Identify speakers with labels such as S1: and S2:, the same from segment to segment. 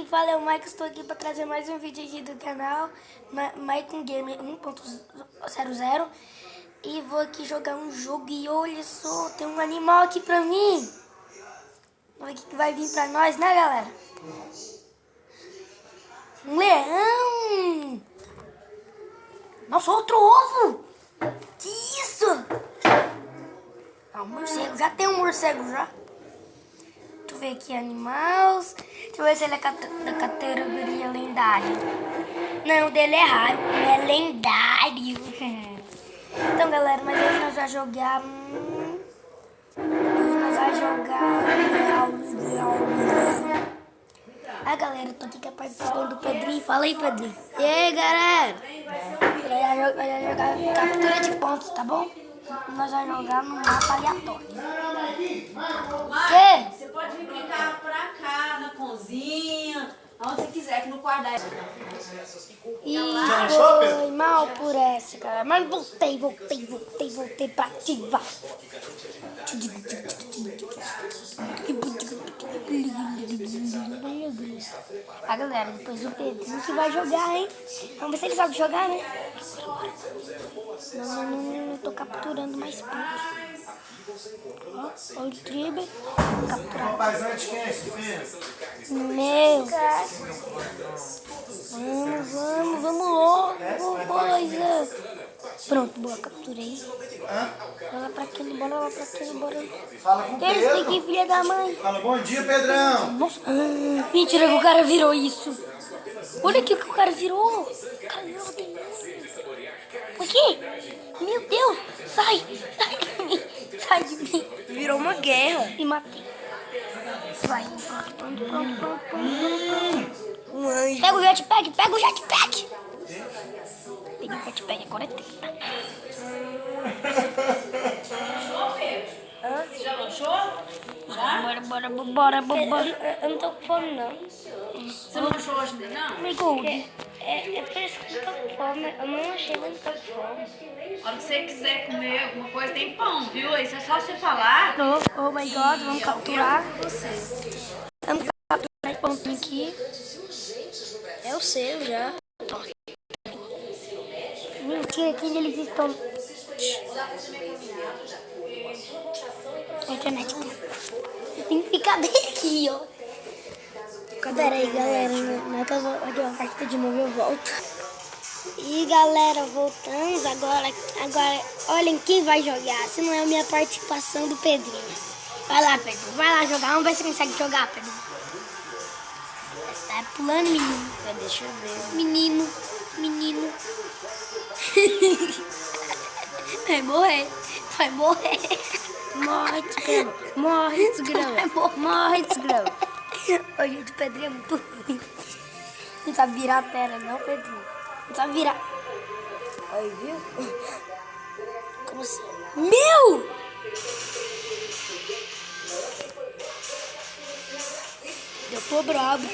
S1: quem fala é o Mike, estou aqui para trazer mais um vídeo aqui do canal Mike Game 1.00 e vou aqui jogar um jogo e olha só, tem um animal aqui pra mim. Vamos ver o que vai vir pra nós, né galera? Um leão! Nossa, outro ovo! Que isso? Ah, um morcego, já tem um morcego já. Deixa eu ver aqui animais. Deixa eu ver se ele é da categoria lendário. Não, o dele é raro, é lendário. Então galera, mas hoje nós vamos jogar. Ah galera, eu tô aqui participando do Pedrinho. Fala aí, Pedrinho. E aí galera? Nós vamos jogar captura de pontos, tá bom? Nós vamos jogar no mapa aleatório. Que?
S2: Você pode vir brincar pra cá, na cozinha, aonde você quiser, aqui no quarto da...
S1: Ih, foi mal por essa, cara. Mas voltei pra ativar. Ah, galera, depois o Pedrinho que vai jogar, hein? Vamos ver se ele sabe jogar, né? Não tô capturando mais pontos. Ó, olha o tribe. Capturar.
S3: Rapazão de quem é esse filho?
S1: Meu. Vamos logo, coisa. Pronto, boa, capturei. Bora lá pra aquele, bora.
S3: Fala com o
S1: Esse
S3: Pedro.
S1: daqui, filha da mãe.
S3: Fala, bom dia, Pedrão.
S1: Nossa, mentira que o cara virou isso. Olha aqui o que o cara virou. Caramba, tem aqui. Meu Deus, sai de mim. Sai de mim.
S2: Virou uma guerra.
S1: Me matei. Vai, pronto.
S2: Um anjo.
S1: Pega o jetpack. Peguei o jetpack, agora é 30.
S2: Você já lanchou? Já?
S1: Bora. Eu não tô com fome, não.
S2: Você não lanchou hoje ainda, não?
S1: Amigo, é por isso que eu tô com fome. Eu não achei, mas não tô com fome.
S2: A hora que você quiser comer alguma coisa, tem pão, viu? Isso é só você falar.
S1: Oh my god, vamos capturar.
S2: Você.
S1: Vamos capturar esse pontinho aqui.
S2: É o seu já.
S1: Mentira, que eles estão... A internet tem que ficar bem aqui, ó. Pera aí, galera. Não é que eu vou... Aqui, ó, a parte de novo eu volto. E galera, voltamos agora. Olhem quem vai jogar. Se não é a minha participação do Pedrinho. Vai lá, Pedro. Vai lá jogar. Vamos ver se consegue jogar, Pedro. Você tá pulando, menino.
S2: Deixa eu ver.
S1: Menino. Vai morrer.
S2: Morre, desgrama. Morre, desgrama.
S1: Ô, gente, o Pedrinho é muito ruim. Não sabe virar a tela, não, Pedrinho. Não sabe virar.
S2: Aí, viu?
S1: Como assim? Meu! Eu tô brabo.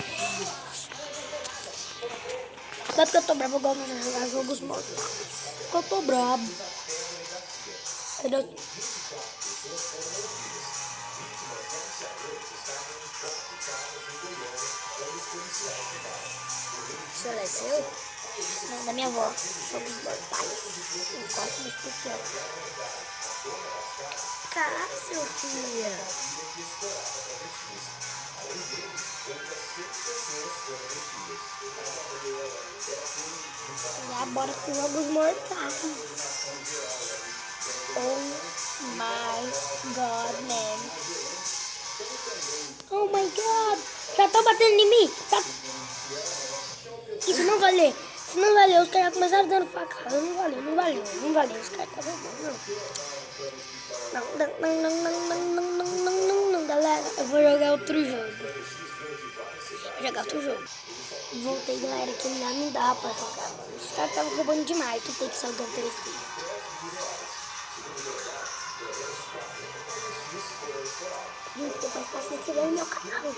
S1: Sabe que eu tô brabo? Eu gosto de jogar jogos mortais. Porque eu tô brabo.
S2: Isso é seu?
S1: Não, da minha avó. Jogos mortais. Um corte especial.
S2: Caraca, seu filho.
S1: Já bora com jogos mortais. Oh my god, man. Oh my god. Já tá batendo em mim. Isso não valeu. Se não valeu, os caras começaram dando facada. Não valeu. Os caras estavam bons, não. Galera, eu vou jogar outro jogo. Voltei, galera, que lá não dá pra jogar. Os caras estavam roubando demais. Tu tem que sair dando 3D. Gente, depois pra se inscrever no meu canal.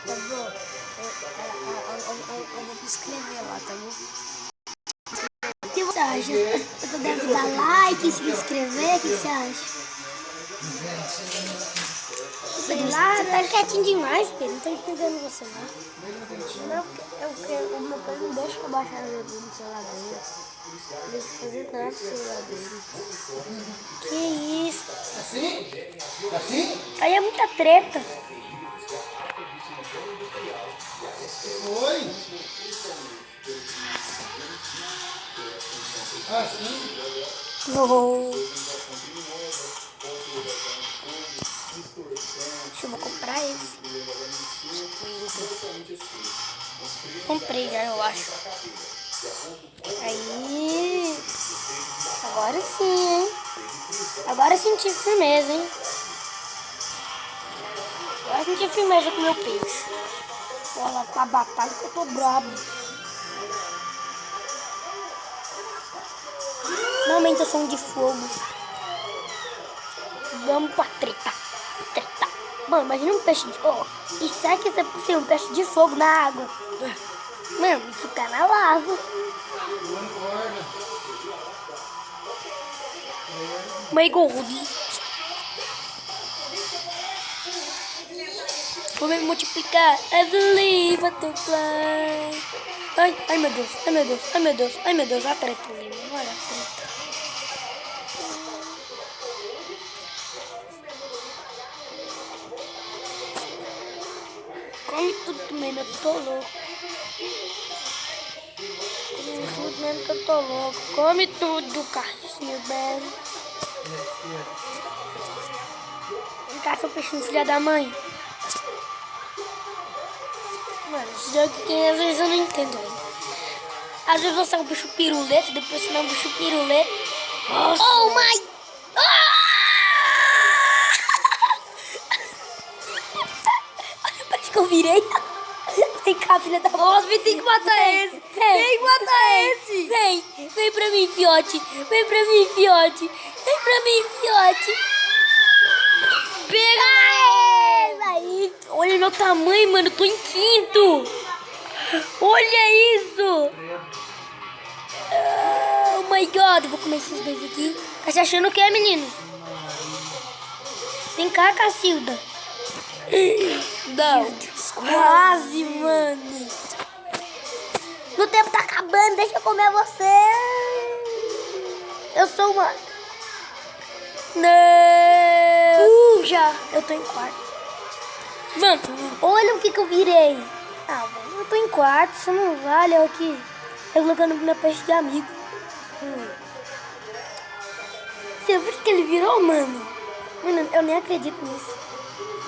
S2: Eu vou me inscrever lá, tá bom?
S1: O que você acha? Eu devo dar like, se inscrever, o que você acha? Pedro, você tá quietinho demais, Pedro. Não tô entendendo você, não. Não, o meu pai não deixa eu baixar no celular dele. Não deixa eu fazer nada no celular dele. Que isso?
S3: Assim? Assim?
S1: Aí é muita treta.
S3: Oi. Assim?
S1: Não. Eu vou comprar esse. Comprei já, eu acho. Aí. Agora sim, hein? Agora senti firmeza, hein? Agora senti firmeza com o meu peixe. Olha, tá batalha que eu tô brabo. Não aumenta o som de fogo. Vamos pra treta. Treta. Mano, imagina um peixe de... Oh, e será que é possível um peixe de fogo na água? Mano, ficar na lava. My God. Vou me multiplicar. I believe I can fly. Ai meu Deus, ai meu Deus, ai meu Deus, ai meu Deus, a treta, olha a treta. Come tudo, mano, eu tô louco. Come tudo, mano, que eu tô louco. Come tudo, Carcinho, mano. Vem cá, seu peixinho, filha da mãe. Mano, esse jogo que às vezes eu não entendo. Às vezes você é um bicho piruleta, depois você não é um bicho piruleta. Nossa. Oh my... Olha o peixe que eu virei. Vem cá, filha da...
S2: Nossa, tem que matar esse. Tem que matar esse.
S1: Vem pra mim, fiote. Vem pra mim, fiote. Vem pra mim, fiote.
S2: Pega!
S1: Aí, olha meu tamanho, mano. Eu tô em quinto. Olha isso. Oh my God. Eu vou comer esses dois aqui. Tá se achando o que, menino? Vem cá, Cacilda.
S2: Não.
S1: Quase, mano. O tempo tá acabando. Deixa eu comer você. Eu sou uma... Não. Já. Eu tô em quarto. Mano, olha o que eu virei. Ah, mano, eu tô em quarto. Isso não vale. Olha aqui. Eu colocando meu peixe de amigo. Você viu o que ele virou, mano? Mano, eu nem acredito nisso.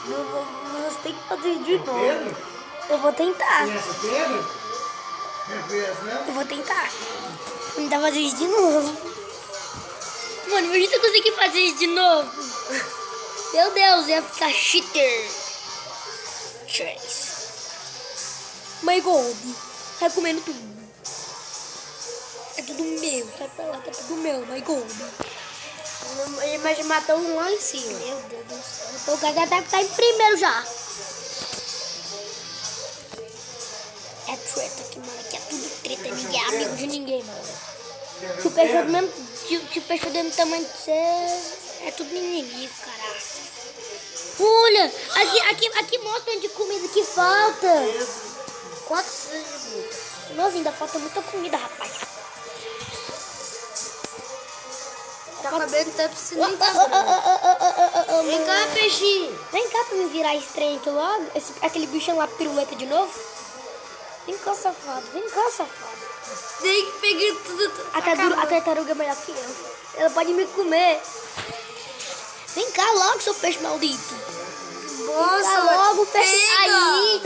S1: Você tem que fazer de novo.
S3: Pedro?
S1: Eu vou tentar.
S3: Conhece o Pedro? Não conhece, não?
S1: Eu vou tentar. Vou tentar fazer isso de novo. Mano, imagina se eu conseguir fazer isso de novo. Meu Deus, ia ficar cheater. Chase. My God. Sai comendo tudo. É tudo meu. Sai pra lá, que é tudo meu. My God.
S2: Mas matou um lá em cima.
S1: Meu Deus do céu. O Gaga deve estar em primeiro já. É treta aqui, mano. Aqui é tudo treta. Ninguém é amigo de ninguém, mano. Se o peixe é do mesmo, se o peixe é do mesmo tamanho que você, é tudo inimigo, caralho. Olha, aqui mostra onde comida que falta. Quantos? Nossa, ainda falta muita comida, rapaz.
S2: Tá cabendo tempo se nem tá. Vem cá, peixinho.
S1: Vem cá pra me virar estranho aqui logo. Aquele bichão lá, piruleta de novo. Vem cá, safado. Vem cá, safado.
S2: Tem que pegar tudo.
S1: A tartaruga é melhor que eu. Ela pode me comer. Vem cá logo, seu peixe maldito.
S2: Nossa,
S1: Vem cá logo, peixe.
S2: pega.
S1: Aí.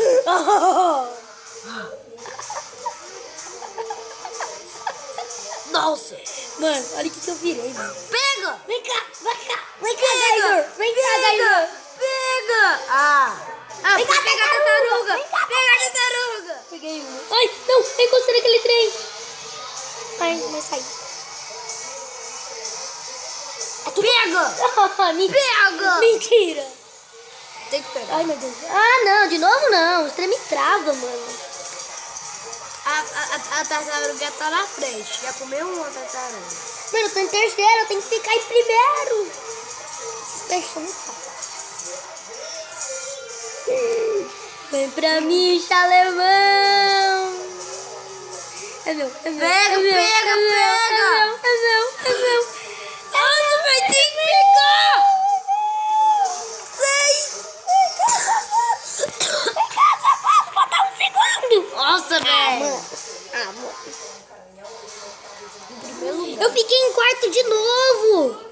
S2: Nossa.
S1: Mano, olha o que eu virei, mano.
S2: Pega.
S1: Vem cá, vem cá. Vem cá,
S2: Pega.
S1: Gaidor. Vem cá, Gaidor.
S2: Pega. Ah,
S1: Vem cá,
S2: pega a
S1: tartaruga.
S2: tartaruga.
S1: Vem cá,
S2: Pega a tartaruga.
S1: Peguei uma. Ai, não, eu encostei naquele trem. Ai, vai sair.
S2: Pega.
S1: Mentira. Mentira.
S2: Tem que pegar.
S1: Ai, meu Deus. Ah, não, de novo não. O trem me trava, mano.
S2: A tartaruga tá na frente. Já comeu uma tartaruga.
S1: Mano, eu tô em terceiro, eu tenho que ficar em primeiro. Esses peixes são muito safados. Vem pra mim, chalemão. É meu, é meu.
S2: Pega,
S1: é meu,
S2: pega,
S1: é meu,
S2: pega.
S1: É meu, é meu.
S2: Nossa, vai ter que pegar!
S1: Botar um segundo.
S2: Nossa, velho!
S1: Amor. Eu fiquei em quarto de novo.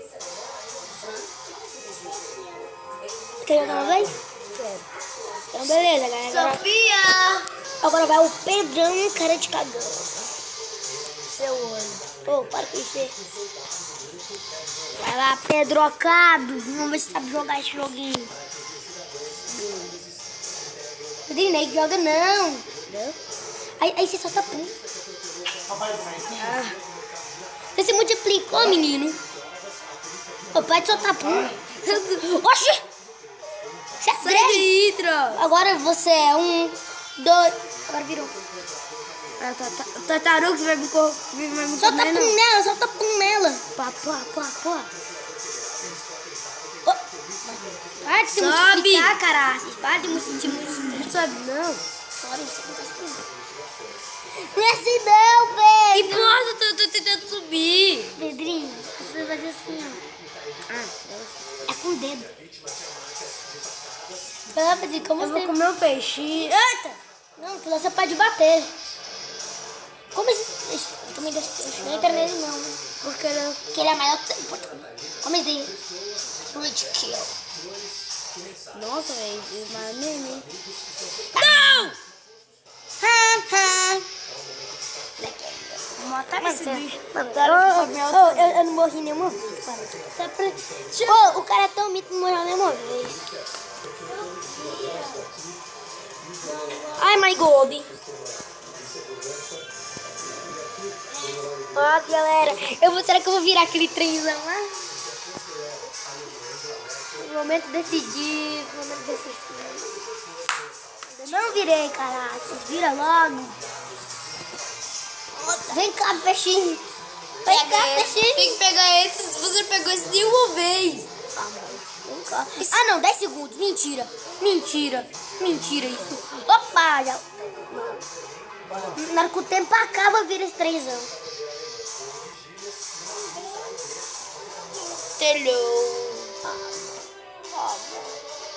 S1: Quer jogar uma vez?
S2: Quero.
S1: Então beleza, galera.
S2: Sofia!
S1: Agora vai o Pedrão, cara de cagão.
S2: Seu olho.
S1: Ô, para com isso. Vai lá, Pedrocado. Vamos ver se sabe jogar esse joguinho. Pedrinho, nem joga não.
S2: Não?
S1: Aí você solta pum. Você se multiplicou, menino. Ô, pode soltar pum. Oxi! Você é
S2: Sai
S1: três.
S2: daí, Tro!
S1: Agora você é 1, 2. Agora virou.
S2: Tartaruga, você vai me comer,
S1: Solta
S2: não?
S1: pum nela, solta pum nela.
S2: Pá, pá, pá, pá.
S1: Ô, para de se
S2: Sobe.
S1: multiplicar, caralho. Para de multiplicar.
S2: Não sabe, não.
S1: Sorry, você não tá esperando. Não é assim não, Pedro.
S2: Nossa, eu tô tentando subir.
S1: Pedrinho, você vai fazer assim, ó. É com o dedo. Vai lá, Pedrinho, como
S2: Eu
S1: você...
S2: vou comer um peixe. Eita!
S1: Não, porque você pode bater. Como esse... Eu também desse peixe. Não entra nele não, né?
S2: Porque não.
S1: Porque ele é maior que você. Como esse daí? Rich kill.
S2: Nossa, velho. Mas meme.
S1: Não! Ha,
S2: Vou matar esse bicho.
S1: Eu não morri nenhuma vez, cara. O cara é tão mito que não morreu nenhuma vez. Ai, my God. Ó, galera. Será que eu vou virar aquele trenzão lá? Momento decidir. Momento decisivo. Eu não virei, caralho. Vocês viram logo. Vem cá, peixinho. Vem cá, peixinho.
S2: Tem que pegar esse. Você pegou esse de uma vez.
S1: Vem cá. Ah, não, 10 segundos. Mentira. Mentira. Mentira isso. Opa, já. Na hora que o tempo acaba, vira esse trenzão.
S2: Telhou.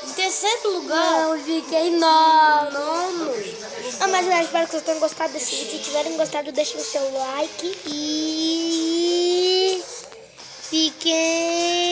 S2: Em terceiro lugar.
S1: Não, fiquei nono.
S2: Nono.
S1: Mas eu espero que vocês tenham gostado desse vídeo. Se tiverem gostado, deixem o seu like. E fiquem...